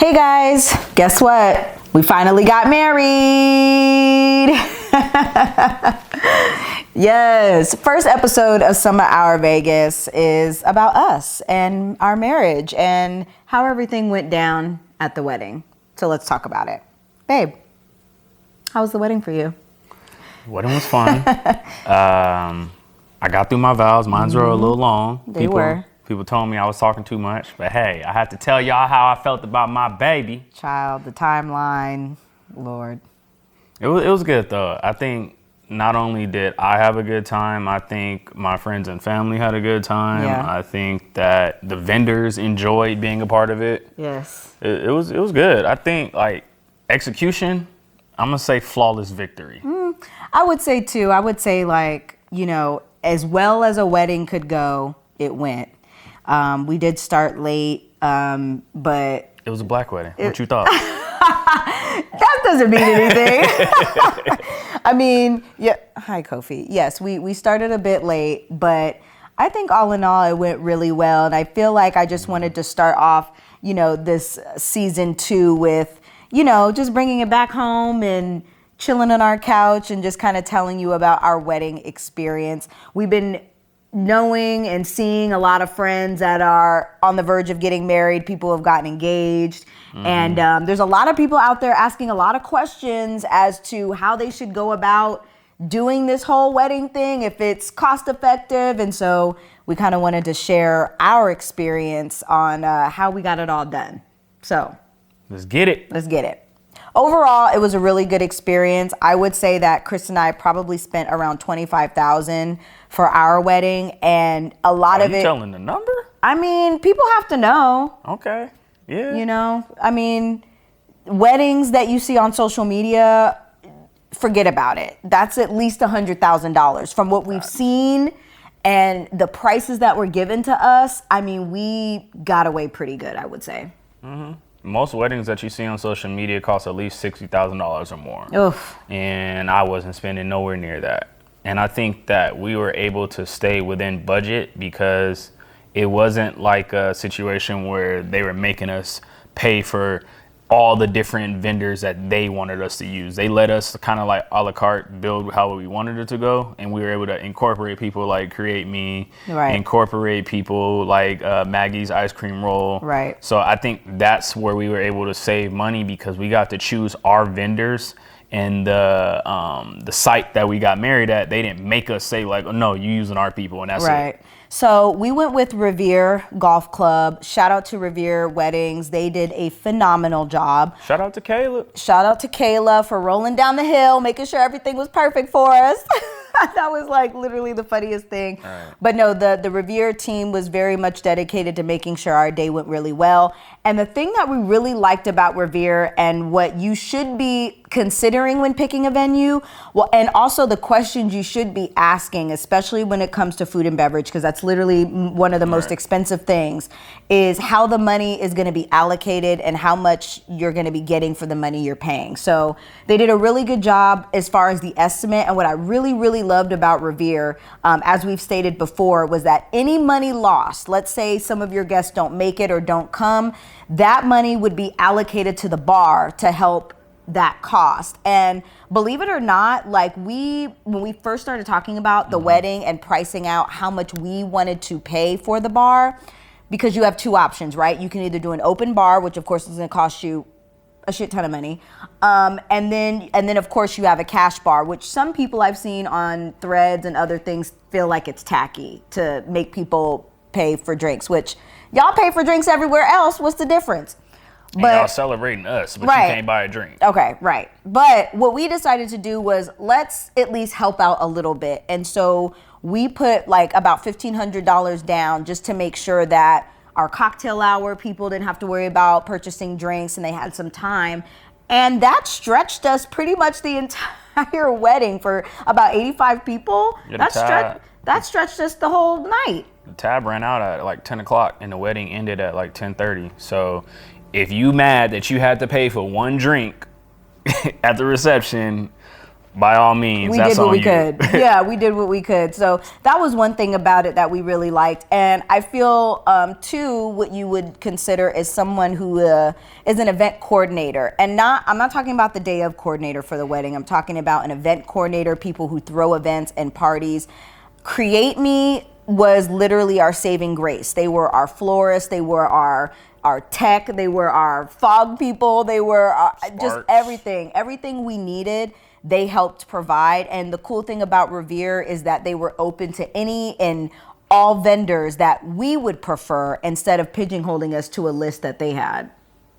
Hey guys, guess what? We finally got married. Yes, first episode of Summa Our Vegas is about us and our marriage and how everything went down at the wedding. So let's talk about it. Babe, how was the wedding for you? Wedding was fun. I got through my vows. Mine were a little long. They were. People told me I was talking too much, but hey, I had to tell y'all how I felt about my baby. Child, the timeline, Lord. It was good though. I think not only did I have a good time, I think my friends and family had a good time. Yeah. I think that the vendors enjoyed being a part of it. Yes. It was good. I think like execution, I'm gonna say flawless victory. I would say too. I would say as well as a wedding could go, it went. We did start late, but It was a black wedding. What you thought? that doesn't mean anything. I mean, yeah. Hi, Kofi. Yes, we started a bit late, but I think all in all, it went really well. And I feel like I just wanted to start off, this season 2 with, just bringing it back home and chilling on our couch and just kind of telling you about our wedding experience. We've been knowing and seeing a lot of friends that are on the verge of getting married. People have gotten engaged. And there's a lot of people out there asking a lot of questions as to how they should go about doing this whole wedding thing, if it's cost effective. And so we kind of wanted to share our experience on how we got it all done. So Let's get it. Overall, it was a really good experience. I would say that Chris and I probably spent around $25,000 for our wedding, and a lot of it. Are you telling the number? I mean, people have to know. Okay. Yeah. I mean, weddings that you see on social media, forget about it. That's at least $100,000 from what we've seen and the prices that were given to us. I mean, we got away pretty good, I would say. Most weddings that you see on social media cost at least $60,000 or more. Oof. And I wasn't spending nowhere near that. And I think that we were able to stay within budget because it wasn't like a situation where they were making us pay for all the different vendors that they wanted us to use. They let us kind of like a la carte build how we wanted it to go. And we were able to incorporate people like Create Me, Right. incorporate people like Maggie's Ice Cream Roll. Right. So I think that's where we were able to save money because we got to choose our vendors. And the site that we got married at, they didn't make us say like, oh, no, you using our people and that's Right. it. So we went with Revere Golf Club. Shout out to Revere Weddings. They did a phenomenal job. Shout out to Caleb. Shout out to Kayla for rolling down the hill, making sure everything was perfect for us. That was like literally the funniest thing. Right. But no, the Revere team was very much dedicated to making sure our day went really well. And the thing that we really liked about Revere and what you should be considering when picking a venue, and also the questions you should be asking, especially when it comes to food and beverage, because that's literally one of the most expensive things, is how the money is going to be allocated and how much you're going to be getting for the money you're paying. So they did a really good job as far as the estimate. And what I really, really loved about Revere, as we've stated before, was that any money lost, let's say some of your guests don't make it or don't come, that money would be allocated to the bar to help that cost. And believe it or not, like when we first started talking about the wedding and pricing out how much we wanted to pay for the bar, because you have two options, right? You can either do an open bar, which of course is going to cost you a shit ton of money, and then of course you have a cash bar, which some people I've seen on threads and other things feel like it's tacky to make people pay for drinks, which y'all pay for drinks everywhere else. What's the difference? But y'all celebrating us, but right. You can't buy a drink. Okay, right. But what we decided to do was let's at least help out a little bit. And so we put like about $1,500 down just to make sure that our cocktail hour people didn't have to worry about purchasing drinks and they had some time. And that stretched us pretty much the entire wedding for about 85 people. That stretched us the whole night. The tab ran out at like 10 o'clock and the wedding ended at like 10:30. So if you mad that you had to pay for one drink at the reception, by all means, we that's did what on we you. could. Yeah, we did what we could. So that was one thing about it that we really liked. And I feel, too, what you would consider is someone who is an event coordinator. And I'm not talking about the day of coordinator for the wedding. I'm talking about an event coordinator, people who throw events and parties. Create Me was literally our saving grace. They were our florists. They were our tech. They were our fog people. They were just everything we needed. They helped provide. And the cool thing about Revere is that they were open to any and all vendors that we would prefer instead of pigeonholing us to a list that they had.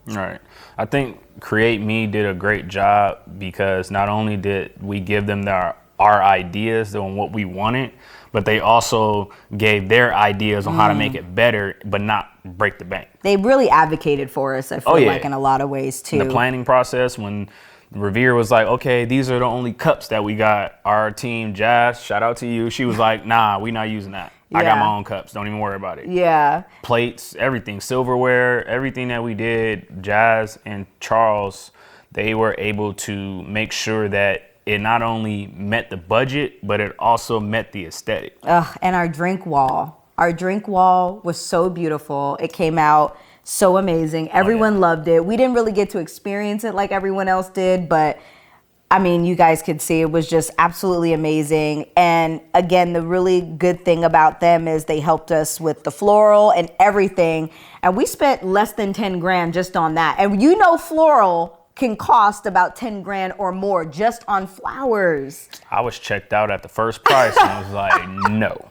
Right. I think Create Me did a great job because not only did we give them our ideas on what we wanted, but they also gave their ideas on how to make it better, but not break the bank. They really advocated for us, I feel like, in a lot of ways, too. In the planning process, when Revere was like, okay, these are the only cups that we got. Our team, Jazz, shout out to you. She was like, nah, we not using that. I got my own cups. Don't even worry about it. Yeah. Plates, everything, silverware, everything that we did, Jazz and Charles, they were able to make sure that it not only met the budget, but it also met the aesthetic. And our drink wall. Our drink wall was so beautiful. It came out so amazing. Everyone loved it. We didn't really get to experience it like everyone else did, but I mean, you guys could see it was just absolutely amazing. And again, the really good thing about them is they helped us with the floral and everything. And we spent less than 10 grand just on that. And you know, floral can cost about 10 grand or more just on flowers. I was checked out at the first price and was like, no.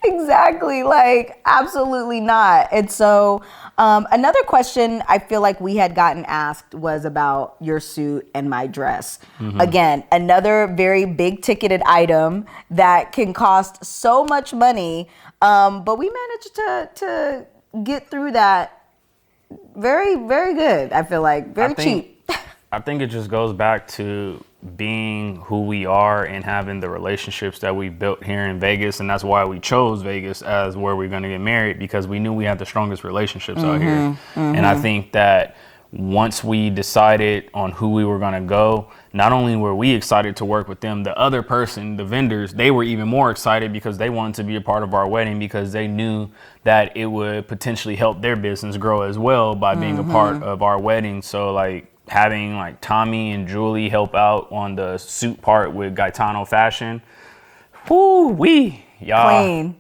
Exactly, like absolutely not. And so another question I feel like we had gotten asked was about your suit and my dress. Again, another very big ticketed item that can cost so much money, but we managed to get through that very, very good. I feel like very cheap. I think it just goes back to being who we are and having the relationships that we built here in Vegas. And that's why we chose Vegas as where we're going to get married, because we knew we had the strongest relationships out here. And I think that once we decided on who we were going to go, not only were we excited to work with them, the other person, the vendors, they were even more excited because they wanted to be a part of our wedding, because they knew that it would potentially help their business grow as well by being a part of our wedding. So like having like Tommy and Julie help out on the suit part with Gaetano Fashion. Woo-wee, y'all. Clean.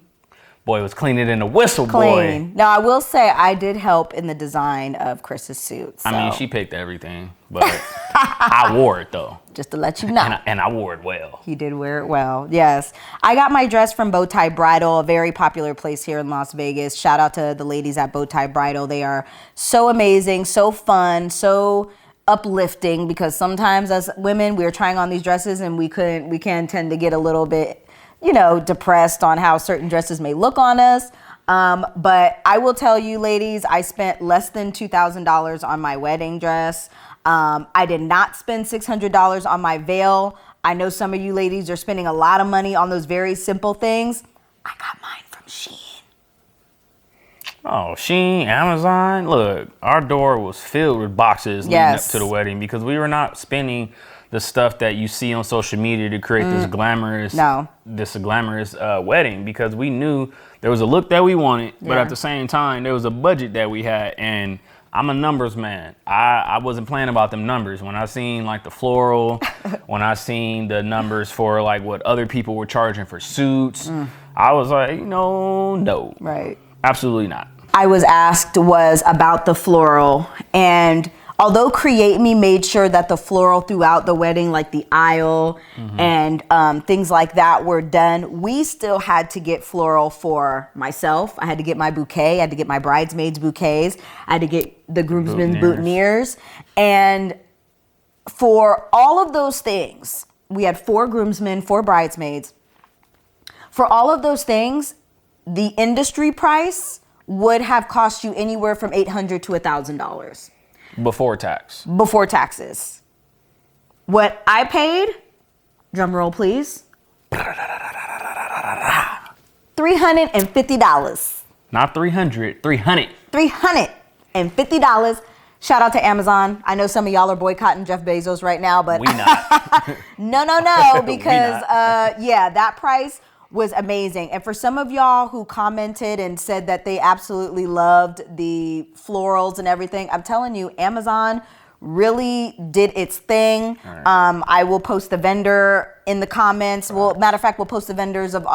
Boy, it was cleaner than a whistle, Clean. boy. Now, I will say I did help in the design of Chris's suit. So. I mean, she picked everything, but I wore it though. Just to let you know. And I wore it well. He did wear it well, yes. I got my dress from Bowtie Bridal, a very popular place here in Las Vegas. Shout out to the ladies at Bowtie Bridal. They are so amazing, so fun, so uplifting, because sometimes as women, we are trying on these dresses and we can tend to get a little bit, depressed on how certain dresses may look on us. But I will tell you, ladies, I spent less than $2,000 on my wedding dress. I did not spend $600 on my veil. I know some of you ladies are spending a lot of money on those very simple things. I got mine from Shein. Oh, Shein, Amazon. Look, our door was filled with boxes leading up to the wedding, because we were not spending the stuff that you see on social media to create this glamorous wedding, because we knew there was a look that we wanted, but at the same time, there was a budget that we had. And I'm a numbers man. I wasn't playing about them numbers. When I seen like the floral, when I seen the numbers for like what other people were charging for suits, I was like, no. Right. Absolutely not. I was asked was about the floral, and although Create Me made sure that the floral throughout the wedding, like the aisle and things like that, were done, we still had to get floral for myself. I had to get my bouquet. I had to get my bridesmaids' bouquets. I had to get the groomsmen's boutonnieres. And for all of those things, we had 4 groomsmen, 4 bridesmaids. For all of those things, the industry price would have cost you anywhere from $800 to $1,000. Before tax. Before taxes. What I paid, drum roll please, $350. Not 300, 300. $350 Shout out to Amazon. I know some of y'all are boycotting Jeff Bezos right now, but We not. no, We because not. yeah, that price was amazing. And for some of y'all who commented and said that they absolutely loved the florals and everything, I'm telling you, Amazon really did its thing. Right. I will post the vendor in the comments. Well, matter of fact, we'll post the vendors of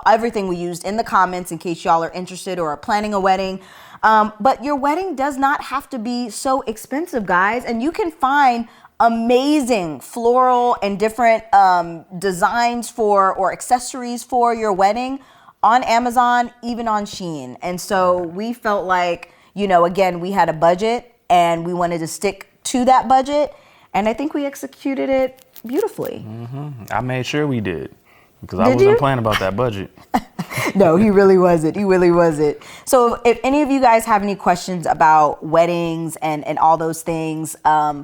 everything we used in the comments in case y'all are interested or are planning a wedding. But your wedding does not have to be so expensive, guys. And you can find amazing floral and different designs for or accessories for your wedding on Amazon, even on Shein. And so we felt like, again, we had a budget and we wanted to stick to that budget. And I think we executed it beautifully. I made sure we did because I Did wasn't you? playing about that budget. No, he really wasn't. He really wasn't. So if any of you guys have any questions about weddings and all those things,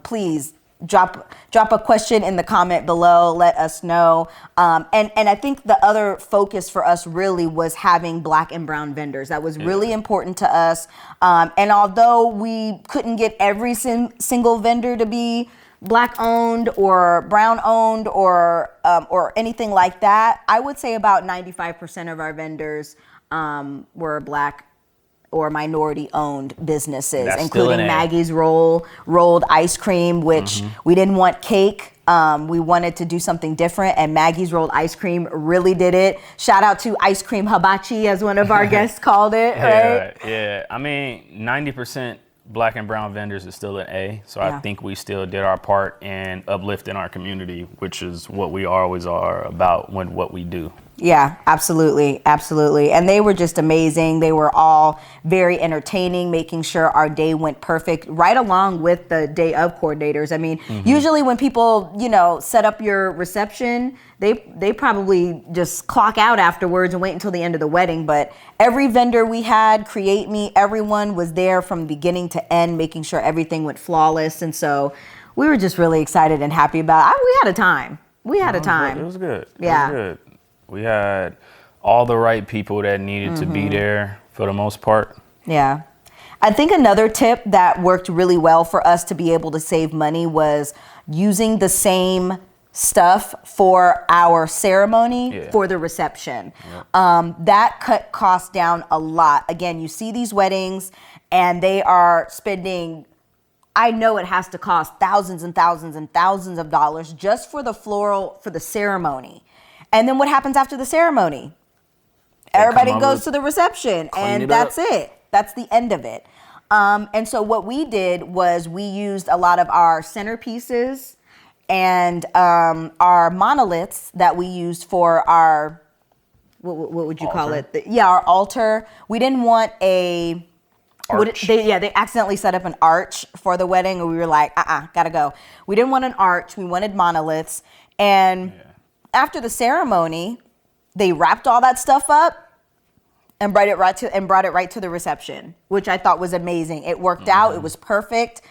please drop a question in the comment below. Let us know. And I think the other focus for us really was having Black and brown vendors. That was really important to us. And although we couldn't get every single vendor to be Black owned or brown owned or anything like that, I would say about 95% of our vendors were Black or minority owned businesses, That's still including an A. Maggie's rolled ice cream, which we didn't want cake. We wanted to do something different, and Maggie's rolled ice cream really did it. Shout out to Ice Cream Hibachi, as one of our guests called it, right? Yeah. I mean, 90% Black and brown vendors is still an A. So Yeah. I think we still did our part in uplifting our community, which is what we always are about when what we do. Yeah, absolutely. Absolutely. And they were just amazing. They were all very entertaining, making sure our day went perfect, right along with the day of coordinators. I mean, usually when people, set up your reception, they probably just clock out afterwards and wait until the end of the wedding. But every vendor we had, Create Me, everyone was there from beginning to end, making sure everything went flawless. And so we were just really excited and happy about it. We had a time. We had a time. It was good. Yeah. It was good. We had all the right people that needed to be there for the most part. Yeah. I think another tip that worked really well for us to be able to save money was using the same stuff for our ceremony for the reception. That cut costs down a lot. Again, you see these weddings and they are spending, I know it has to cost thousands and thousands and thousands of dollars just for the floral, for the ceremony. And then what happens after the ceremony? Everybody goes to the reception and that's it. That's the end of it. And so what we did was we used a lot of our centerpieces and our monoliths that we used for our, what would you call it? Our altar. We didn't want a arch. They accidentally set up an arch for the wedding and we were like, gotta go. We didn't want an arch. We wanted monoliths. And after the ceremony, they wrapped all that stuff up and brought it right to the reception, which I thought was amazing. It worked out. It was perfect.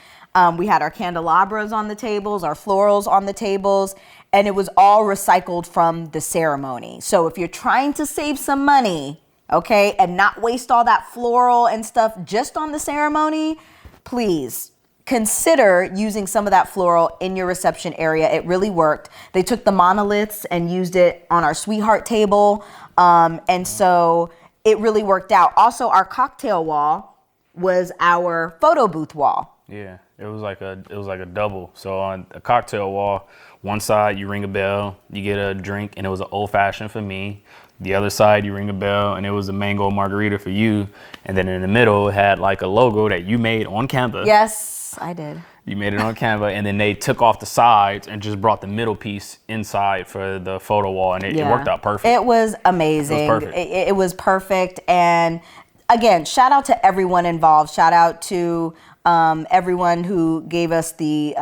We had our candelabras on the tables, our florals on the tables, and it was all recycled from the ceremony. So if you're trying to save some money, okay, and not waste all that floral and stuff just on the ceremony, please consider using some of that floral in your reception area. It really worked. They took the monoliths and used it on our sweetheart table. And so it really worked out. Also, our cocktail wall was our photo booth wall. Yeah, it was like a double. So on a cocktail wall, one side you ring a bell, you get a drink, and it was an old fashioned for me. The other side, you ring a bell, and it was a mango margarita for you. And then in the middle, it had like a logo that you made on Canva. Yes, I did. You made it on Canva, and then they took off the sides and just brought the middle piece inside for the photo wall, and it worked out perfect. It was amazing. It was perfect. It was perfect. And again, shout out to everyone involved. Shout out to everyone who gave us the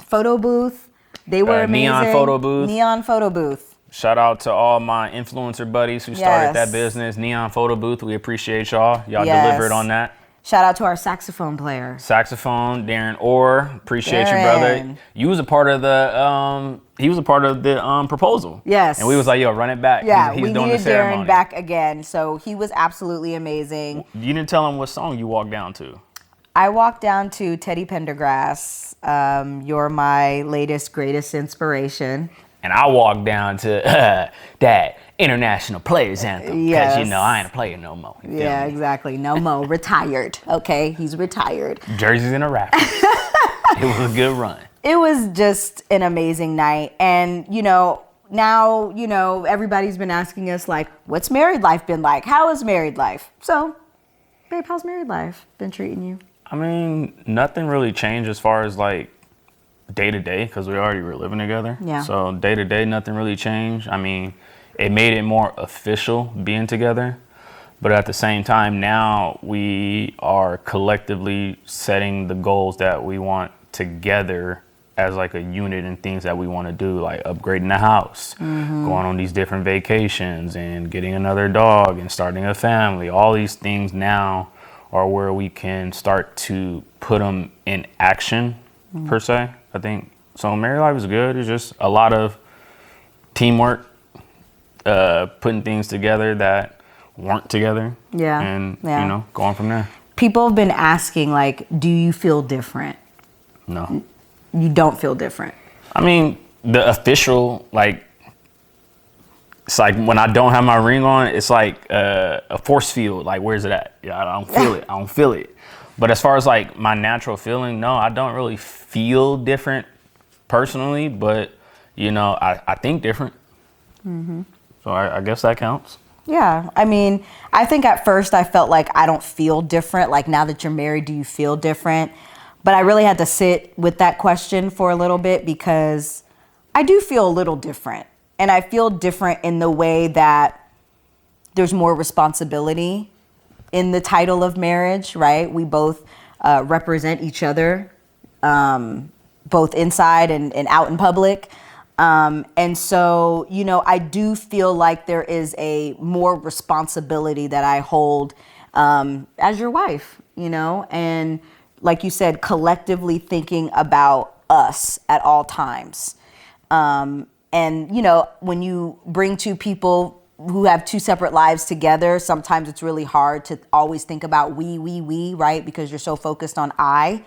photo booth. They were amazing. Neon photo booth. Shout out to all my influencer buddies who started that business, Neon Photo Booth. We appreciate y'all. Y'all delivered on that. Shout out to our saxophone player. Saxophone, Darren Orr. Appreciate you, brother. You was a part of the he was a part of the proposal. Yes. And we was like, yo, run it back. Yeah, he's we doing needed the ceremony. Darren back again. So he was absolutely amazing. You didn't tell him what song you walked down to. I walked down to Teddy Pendergrass. You're my latest, greatest inspiration. And I walked down to that international players anthem. Because, Yes. I ain't a player no more. You feel Yeah, me? exactly. No mo, retired. Okay, he's retired. Jerseys and a wrap. It was a good run. It was just an amazing night. And, now, everybody's been asking us, like, what's married life been like? How is married life? So, babe, how's married life been treating you? I mean, nothing really changed as far as like day to day because we already were living together. Yeah. So day to day, nothing really changed. I mean, it made it more official being together. But at the same time, now we are collectively setting the goals that we want together as like a unit and things that we want to do, like upgrading the house, going on these different vacations and getting another dog and starting a family. All these things now are where we can start to put them in action, per se. I think so. Married life is good. It's just a lot of teamwork, putting things together that weren't together. Yeah. And, Yeah. going from there. People have been asking, like, do you feel different? No. You don't feel different. I mean, the official, like, it's like when I don't have my ring on, it's like a force field. Like, where's it at? Yeah, I don't feel it. I don't feel it. But as far as like my natural feeling, no, I don't really feel different personally. But, I think different. So I guess that counts. Yeah. I mean, I think at first I felt like I don't feel different. Like, now that you're married, do you feel different? But I really had to sit with that question for a little bit because I do feel a little different. And I feel different in the way that there's more responsibility in the title of marriage, right? We both represent each other, both inside and out in public. And so, I do feel like there is a more responsibility that I hold as your wife, and like you said, collectively thinking about us at all times. And, when you bring two people who have two separate lives together, sometimes it's really hard to always think about we, right? Because you're so focused on I.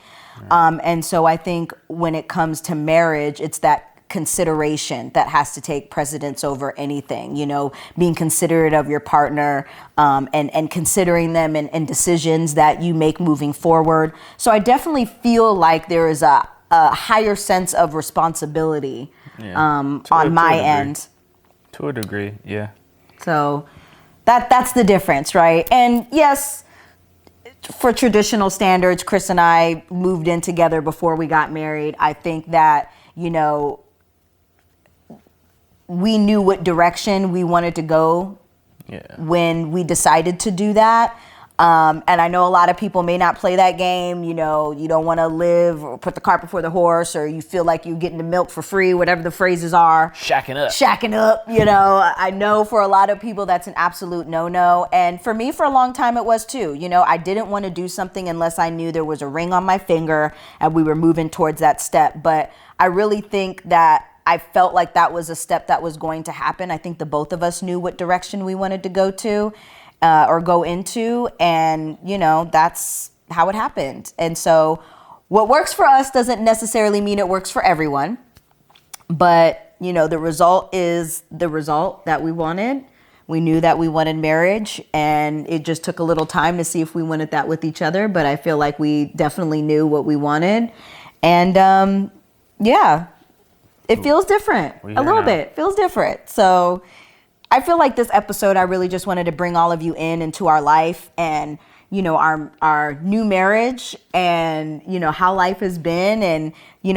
And so I think when it comes to marriage, it's that consideration that has to take precedence over anything, being considerate of your partner, and considering them in decisions that you make moving forward. So I definitely feel like there is a higher sense of responsibility on my end. To a degree, yeah. So that's the difference, right? And yes, for traditional standards, Chris and I moved in together before we got married. I think that, we knew what direction we wanted to go when we decided to do that. And I know a lot of people may not play that game. You don't want to live or put the cart before the horse, or you feel like you're getting the milk for free, whatever the phrases are. Shacking up, I know for a lot of people that's an absolute no-no. And for me, for a long time, it was too. I didn't want to do something unless I knew there was a ring on my finger and we were moving towards that step. But I really think that I felt like that was a step that was going to happen. I think the both of us knew what direction we wanted to go to or go into. And, that's how it happened. And so what works for us doesn't necessarily mean it works for everyone. But, the result is the result that we wanted. We knew that we wanted marriage, and it just took a little time to see if we wanted that with each other. But I feel like we definitely knew what we wanted. And, it feels different a little bit. Feels different. So I feel like this episode, I really just wanted to bring all of you into our life and, our new marriage and, how life has been and,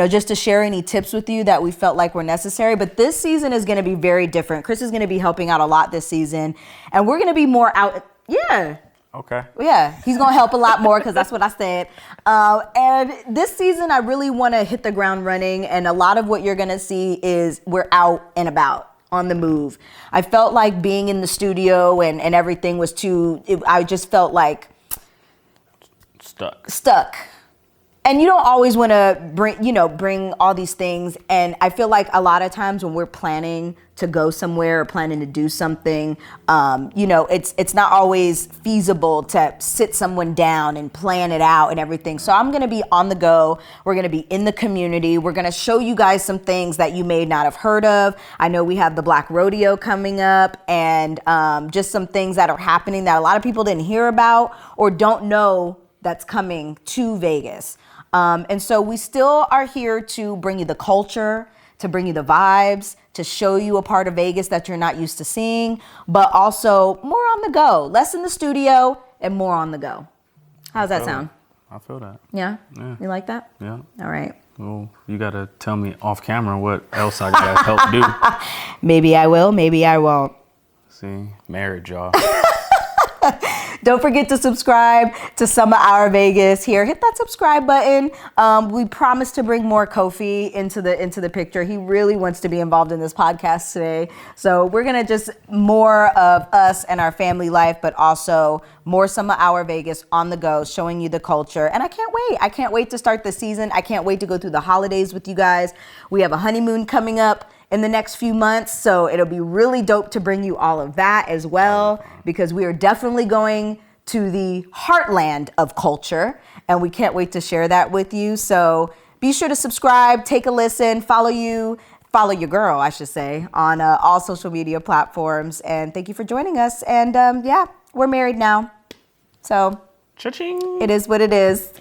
just to share any tips with you that we felt like were necessary. But this season is going to be very different. Chris is going to be helping out a lot this season, and we're going to be more out. Yeah. Okay. Yeah, he's going to help a lot more because that's what I said. And this season, I really want to hit the ground running. And a lot of what you're going to see is we're out and about on the move. I felt like being in the studio and everything was I just felt like stuck. And you don't always want to bring all these things. And I feel like a lot of times when we're planning to go somewhere or planning to do something, it's not always feasible to sit someone down and plan it out and everything. So I'm going to be on the go. We're going to be in the community. We're going to show you guys some things that you may not have heard of. I know we have the Black Rodeo coming up, and just some things that are happening that a lot of people didn't hear about or don't know that's coming to Vegas. And so we still are here to bring you the culture, to bring you the vibes, to show you a part of Vegas that you're not used to seeing, but also more on the go, less in the studio and more on the go. How's that sound? I feel that. Yeah? Yeah. You like that? Yeah. All right. Well, you got to tell me off camera what else I got to help do. Maybe I will, maybe I won't. See, marriage, y'all. Don't forget to subscribe to Summa Our Vegas here. Hit that subscribe button. We promise to bring more Kofi into the picture. He really wants to be involved in this podcast today. So we're going to just more of us and our family life, but also more Summa Our Vegas on the go, showing you the culture. And I can't wait. I can't wait to start the season. I can't wait to go through the holidays with you guys. We have a honeymoon coming up in the next few months, so it'll be really dope to bring you all of that as well, because we are definitely going to the heartland of culture, and we can't wait to share that with you. So be sure to subscribe, take a listen, follow your girl, I should say, on all social media platforms. And thank you for joining us. And we're married now, so Cha-ching. it is what it is.